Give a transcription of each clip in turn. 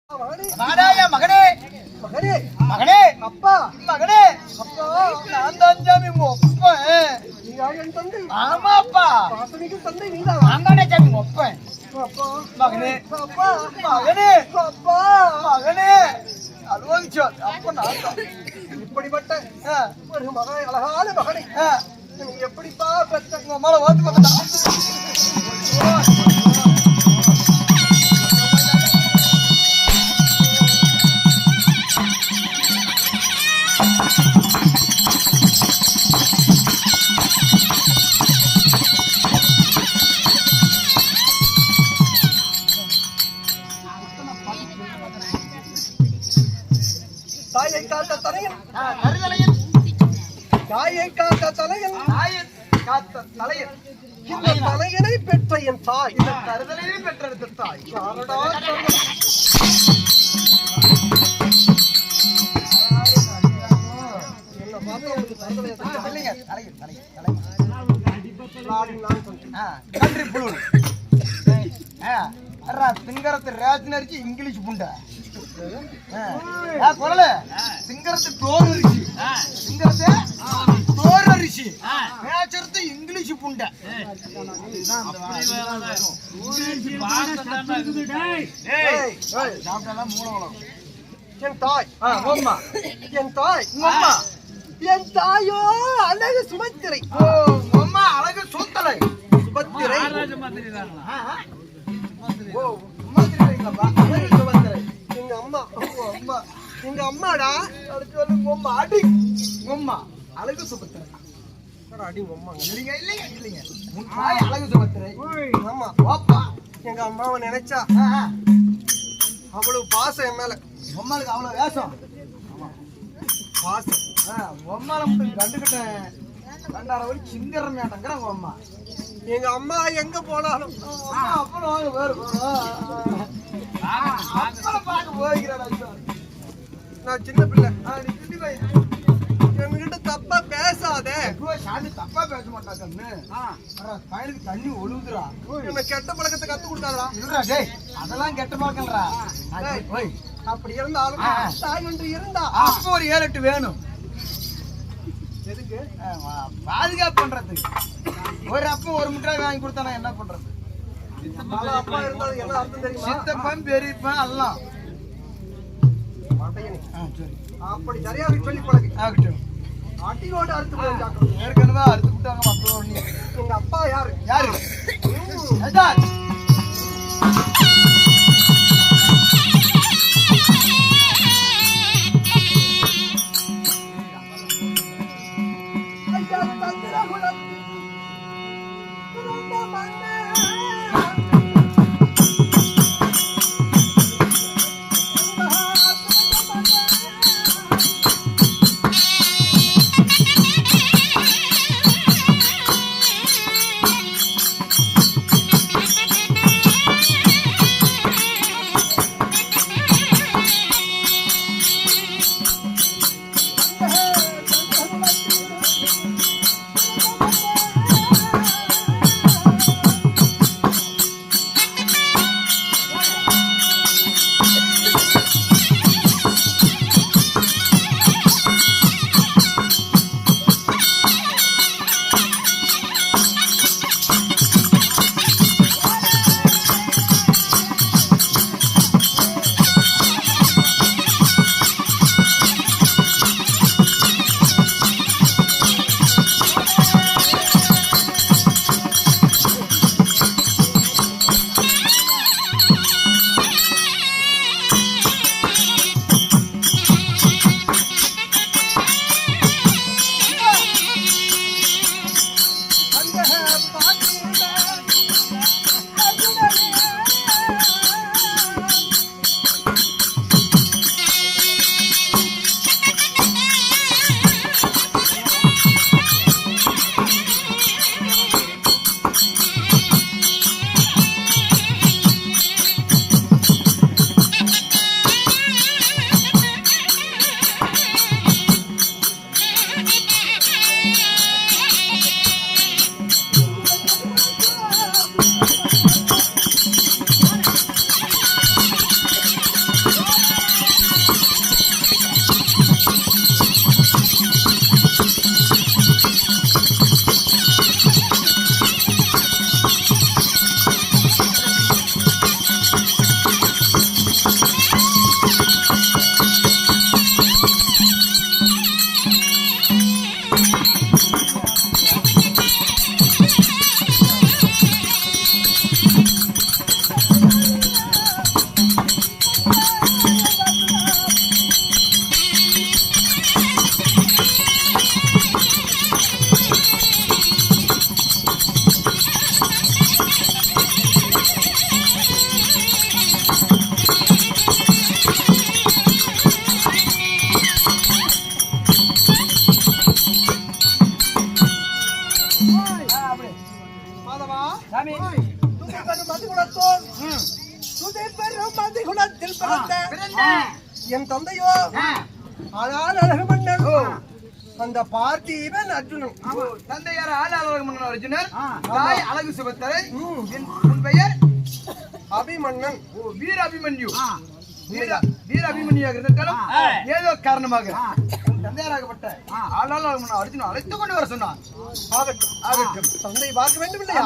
மகனே மகனே மகனே அப்பா மகனே அப்பா நான் தான் சாமி மொப்பன். நீ யார் என் தந்தை? ஆமாப்பா பாசமிகு தந்தை நீதான். நான் தானே சாமி மொப்பன். அப்பா மகனே அப்பா மகனே அப்பா மகனே அலுவலிச்சோ அப்ப நான் தான் இப்படிப்பட்ட ஒரு மகனை அழகான மகனை நீ எப்படிப்பா பெற்ற? உங்க மேல ஓட்டு வந்துட்டான். தாயை காத்த தலையன் தாயை காத்த தலையன் காத்த தலையன் இந்த தலையனை பெற்ற என் தாய் இந்த கருதலையை பெற்றெடுத்த தாய் யாரடா சிங்கரத்து ரேஷன் அரிசி இங்கிலீஷ் புண்டை கொரல சிங்கரத்து டோர் அரிசி சிங்கரத்து டோர் அரிசி மேச்சரத்து இங்கிலீஷ் புண்டை என் தாய் என் தாய் என் தாயோ அழகு சுமத்திரை அம்மா அழகு சூத்தலை சுபத்திரை எங்க அம்மா அம்மா எங்க அம்மாடா அதுக்கு வந்து உம்மா அடி உம்மா அழகு சுபத்திரை அடி உம்மா இல்லைங்க இல்லைங்க இல்லைங்க உன் தாய் அழகு சுபத்திரை ஆமா ஓப்பா எங்க அம்மாவை நினைச்சா அவ்வளவு பாசம் என் மேல உம்மாளுக்கு அவ்வளவு வேஷம் பாசம் உம்மால மட்டும் கண்டுக்கிட்டேன் கண்டார வரைக்கும் சிங்கரம் மேட்டங்கிற உங்க அம்மா எங்க அம்மா எங்க போனாலும் அப்புறம் வாங்க வேறு நான் சின்ன பிள்ளை என்கிட்ட தப்பா பேசாத சாமி தப்பா பேச மாட்டாங்கன்னு பயலுக்கு தண்ணி ஒழுகுதுரா என்ன கெட்ட பழக்கத்தை கத்து கொடுத்தாரா இல்லடா டேய் அதெல்லாம் கெட்ட பழக்கம்டா அப்படி இருந்தாலும் தாய் ஒன்று இருந்தா அப்போ ஒரு 7-8 வேணும் எதுக்கு பாதுகாப்பு பண்றதுக்கு ஒரு அப்ப ஒரு மிட்டாய் வாங்கி கொடுத்தானா என்ன பண்றது அப்பா இருந்தாலும் என்ன அர்த்தம் தெரியுமா சித்தப்பன் பெரியப்பன் எல்லாம் அப்படி சரியா சொல்லி பழகு ஆகட்டும் அட்டியோட அறுத்து ஏற்கனவே அறுத்து விட்டாங்க மக்களோட எங்க அப்பா யாரு யாரு என் தந்தையோ ஆனால் அழகு மன்னன் அந்த பார்த்தீவன் அர்ஜுனன். தந்தையார் ஆள் அழகு மன்னன் அர்ஜுனர், தாய் அழகு சுபத்தரை. உன் பெயர் அபிமன்னன். வீர அபிமன்யு. வீர அபிமன்யாக இருந்தாலும் ஏதோ காரணமாக தந்தையாராகப்பட்ட ஆளால் அழகு மன்னன் அர்ஜுனன் அழைத்துக் கொண்டு வர சொன்னான். ஆகட்டும் ஆகட்டும், தந்தை பார்க்க வேண்டும் இல்லையா?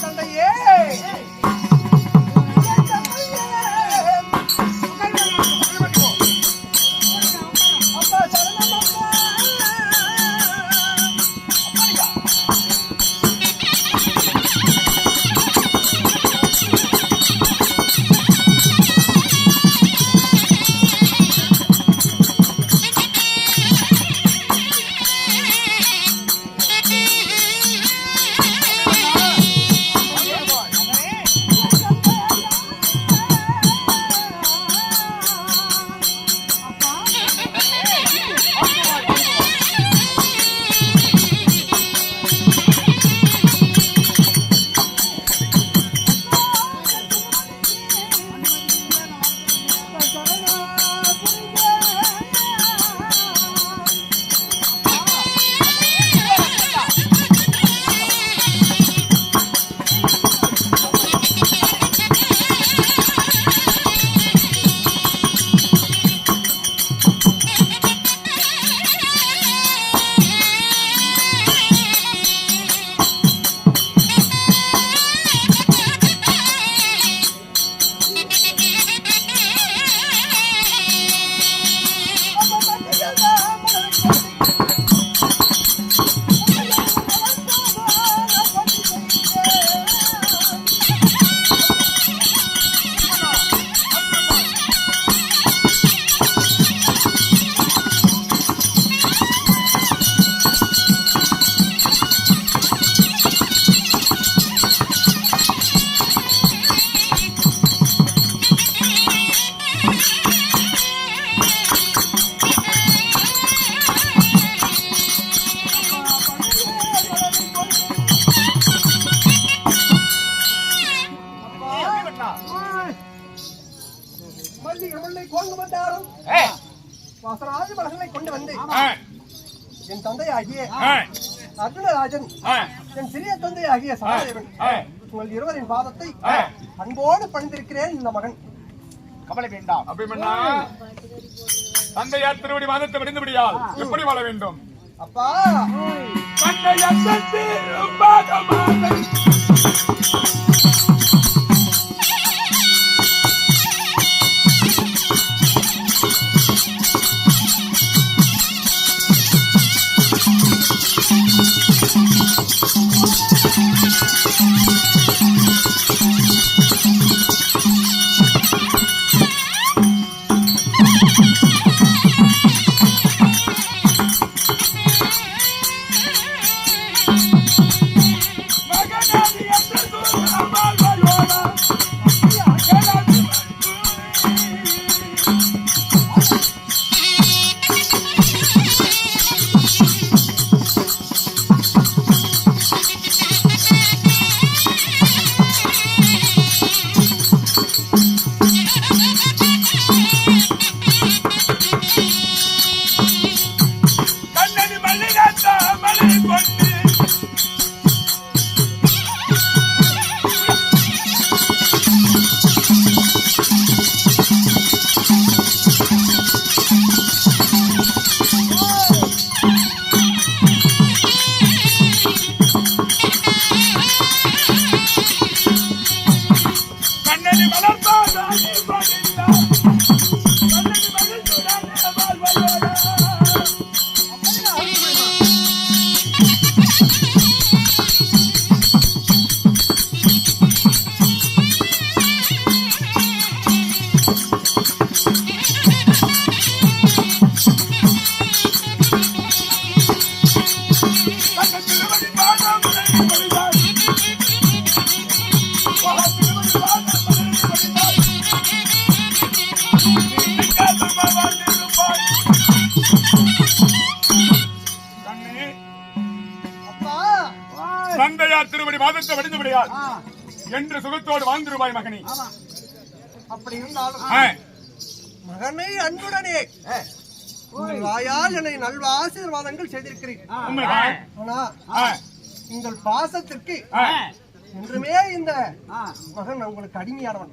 தந்தையே கொண்டு வந்து என் தந்தை ஆகிய அர்ஜுனராஜன், என் சிறிய தந்தை ஆகிய சகாதேவன் உங்கள் இருவரின் பாதத்தை அன்போடு பணிந்திருக்கிறேன். இந்த மகன் கவலை வேண்டாம். அபிமன்னா, தந்தையார் திருவடி வாதத்தை விடுந்து விடியால் எப்படி வாழ வேண்டும்? அப்பா தந்தையார் திருவடி மாதத்தை வடிந்தபடியால் என்று சுகத்தோடு வாழ்ந்திருவாய் மகனே. அப்படி இருந்தாலும் மகனை அன்புடனே வாயால் என்னை நல்வ ஆசீர்வாதங்கள் செய்திருக்கிறீர்கள். ஆனா உங்கள் பாசத்திற்கு என்றுமே இந்த மகன் உங்களுக்கு அடிமையானவன்.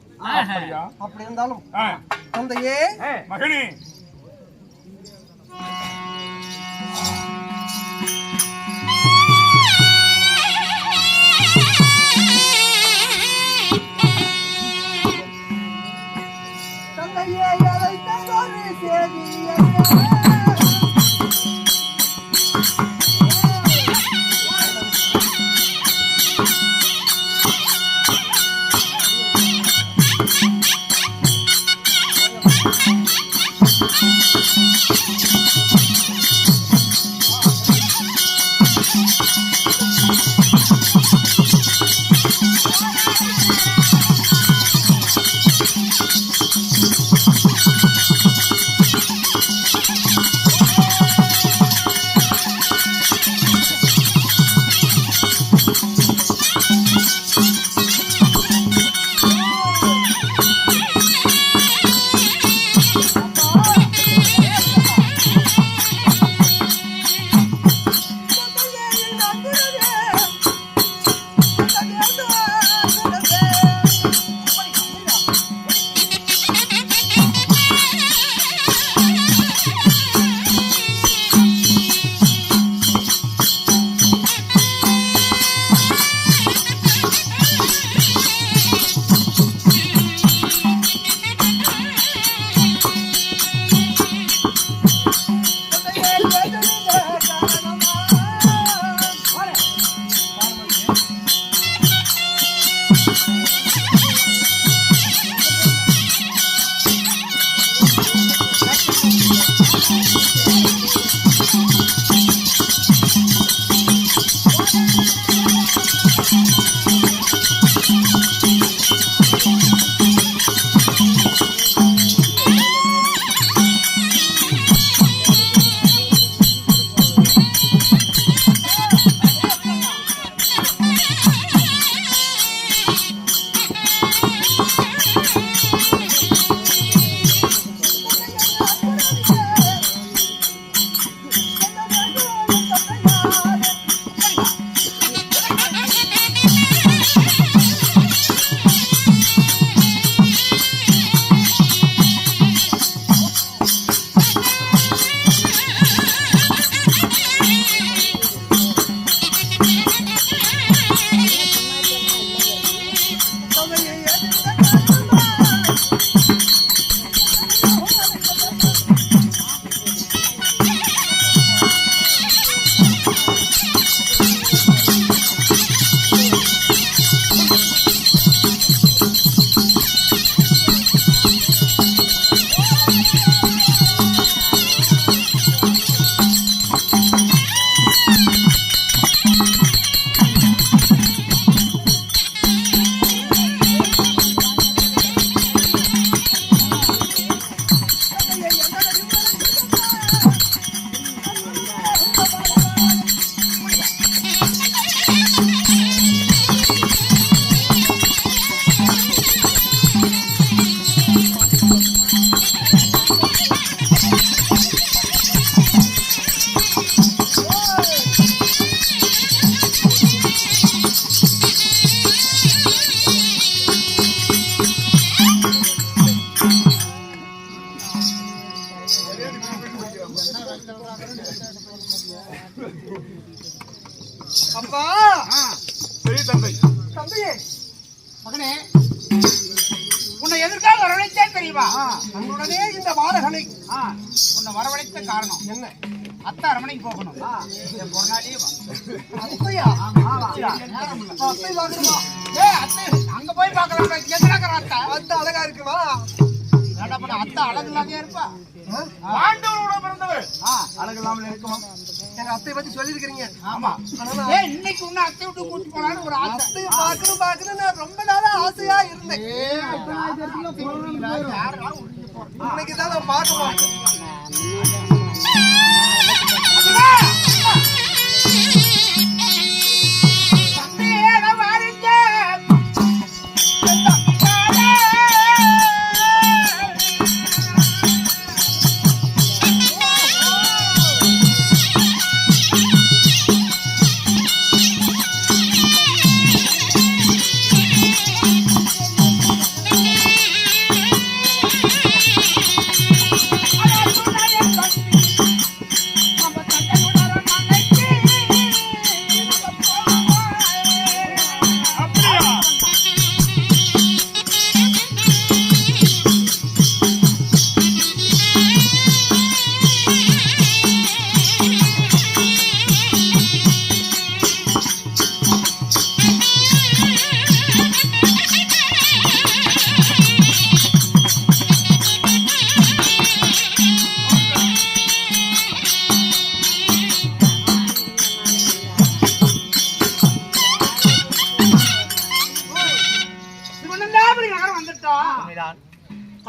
அப்படி இருந்தாலும் தந்தையே மகனே, தந்தையே அதை தங்கொரு சேதியே அப்பா சரி தந்தை. தந்தையே மகனே, உன்னை எதற்காக வரவழைத்தேன் தெரியுமா? உன்னுடனே இந்த பாலகனை உன்னை வரவழைத்த காரணம் என்ன? அத்தை அரமனைக்கு போகணும். என் பொருளாடியே வா. அத்தையா? நேரம் இல்ல. அத்தை பார்க்கணுமா? அத்தை அங்க போய் பார்க்கலாம். எத்தனை அத்தை? அத்தை அழகா இருக்குமா? அத்தை அழகு இல்லாம இருப்பா. ஆண்டவரோட பிறந்தவர் அழகு இல்லாமல் இருக்குமா? எங்க அத்தை பத்தி சொல்லிருக்கீங்க. ஆமா. இன்னைக்கு உன்னை அத்தை விட்டு கூட்டிட்டு போனான்னு ஒரு ஆசை. அத்தையை பார்க்கணும் நான் ரொம்ப நாளா ஆசையா இருந்தேன். இன்னைக்கு தான் நான் பார்க்க மாட்டேன்.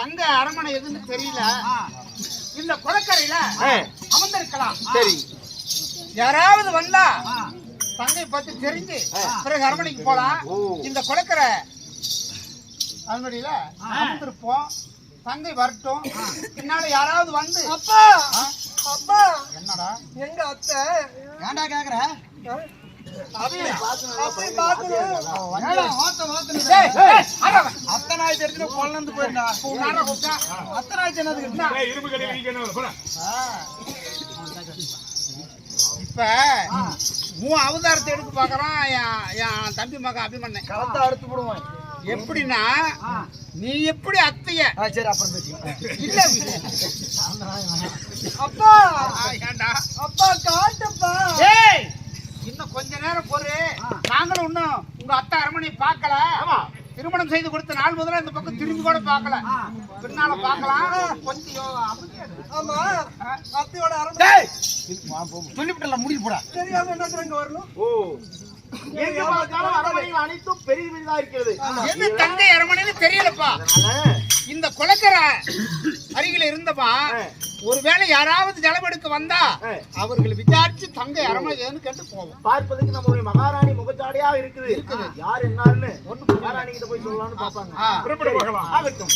தங்க அரண்மனை எதுன்னு தெரியல. இந்த குளக்கரையில அமர்ந்திருக்கலாம். சரி. யாராவது வந்தா தங்கை பத்தி தெரிஞ்சு பிறகு அரண்மனைக்கு போலாம். இந்த குளக்கரை அரண்மனையில அமர்ந்திருப்போம். தங்கை வரட்டும். பின்னால யாராவது வந்து அப்பா அப்பா என்னடா எங்க அத்தை ஏன்டா கேக்குற? அப்படி பாக்கணும். ஏன்டா வாத்த வாத்த டேய், டேய், ஆடாத. அத்தை நாய் தெரிஞ்சு கொல்லந்து போயிருந்தா. நானா கூப்பிட்டா? அத்தை நாய் என்னதுக்கு? ஏய், இரும்பு கடையில் நீங்க என்ன போடா. இப்ப உன் அவதாரத்தை எடுத்து பாக்குறான் என் தம்பி மகன் அபிமன்னன். களத்தை அறுத்து போடுவான். எப்படின்னா நீ எப்படி அத்தைய சரி அப்புறம் பேசிக்கலாம். இல்ல அப்பா ஏண்டா அப்பா காட்டுப்பா. ஏய் இன்னும் கொஞ்ச நேரம் பொறு. நாங்களும் இன்னும் உங்க அத்தை அரண்மனையை பார்க்கல. திருமணம் செய்து கொடுத்த நாள் முதல்ல இந்த பக்கம் திரும்பி கூட பார்க்கல. பின்னால பார்க்கலாம். கொஞ்சம் அமைதியா இரு. ஆமா அத்தையோட அரண்மனை டேய் சொல்லிவிட்டல முடிவு போடா. தெரியாம என்ன இங்க வரணும். எங்க பார்த்தாலும் அரண்மனைகள் அனைத்தும் பெரிய பெரியதா இருக்கிறது. எது தங்கை அரண்மனைன்னு தெரியலப்பா. இந்த குளக்கரை அருகில இருந்தப்பா ஒருவேளை யாராவது ஜலமெடுக்க வந்தா அவர்களை விசாரிச்சு தங்கை அரண்மனை ஏன்னு கேட்டு போவோம். பார்ப்பதற்கு நம்மளுடைய மகாராணி முகச்சாடையா இருக்குது. யார் என்னாருன்னு மகாராணி கிட்ட போய் சொல்லலாம்னு பாப்பாங்க. புறப்பட்டு போகலாம். ஆகட்டும்.